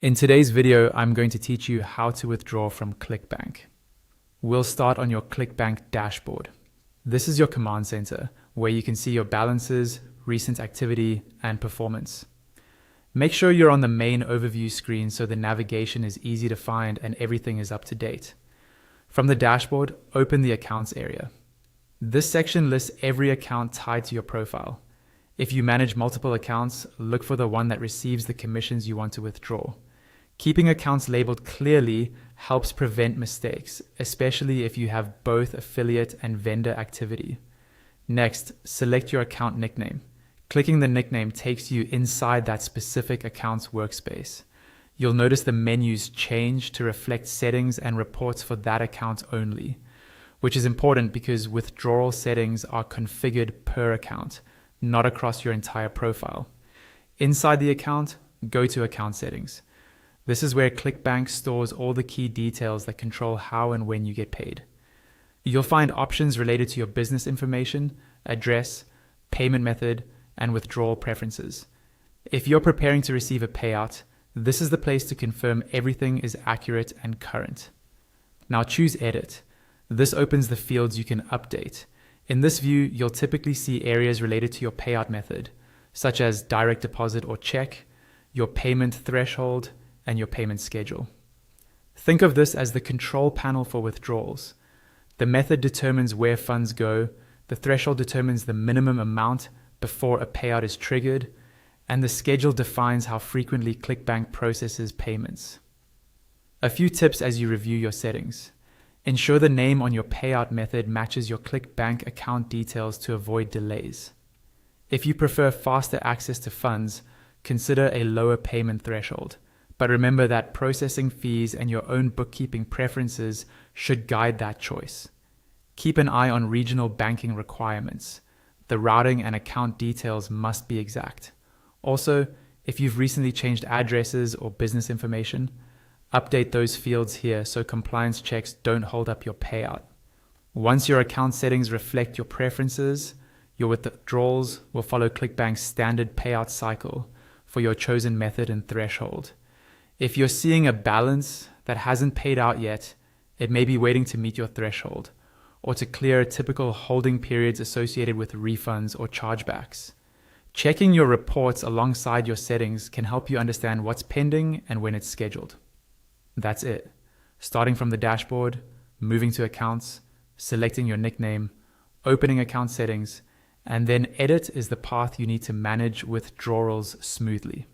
In today's video, I'm going to teach you how to withdraw from ClickBank. We'll start on your ClickBank dashboard. This is your command center, where you can see your balances, recent activity, and performance. Make sure you're on the main overview screen so the navigation is easy to find and everything is up to date. From the dashboard, open the Accounts area. This section lists every account tied to your profile. If you manage multiple accounts, look for the one that receives the commissions you want to withdraw. Keeping accounts labeled clearly helps prevent mistakes, especially if you have both affiliate and vendor activity. Next, select your account nickname. Clicking the nickname takes you inside that specific account's workspace. You'll notice the menus change to reflect settings and reports for that account only, which is important because withdrawal settings are configured per account, not across your entire profile. Inside the account, go to Account Settings. This is where ClickBank stores all the key details that control how and when you get paid. You'll find options related to your business information, address, payment method, and withdrawal preferences. If you're preparing to receive a payout, this is the place to confirm everything is accurate and current. Now choose Edit. This opens the fields you can update. In this view, you'll typically see areas related to your payout method, such as direct deposit or check, your payment threshold, and your payment schedule. Think of this as the control panel for withdrawals. The method determines where funds go, the threshold determines the minimum amount before a payout is triggered, and the schedule defines how frequently ClickBank processes payments. A few tips as you review your settings. Ensure the name on your payout method matches your ClickBank account details to avoid delays. If you prefer faster access to funds, consider a lower payment threshold. But remember that processing fees and your own bookkeeping preferences should guide that choice. Keep an eye on regional banking requirements. The routing and account details must be exact. Also, if you've recently changed addresses or business information, update those fields here so compliance checks don't hold up your payout. Once your account settings reflect your preferences, your withdrawals will follow ClickBank's standard payout cycle for your chosen method and threshold. If you're seeing a balance that hasn't paid out yet, it may be waiting to meet your threshold or to clear typical holding periods associated with refunds or chargebacks. Checking your reports alongside your settings can help you understand what's pending and when it's scheduled. That's it. Starting from the dashboard, moving to accounts, selecting your nickname, opening account settings, and then edit is the path you need to manage withdrawals smoothly.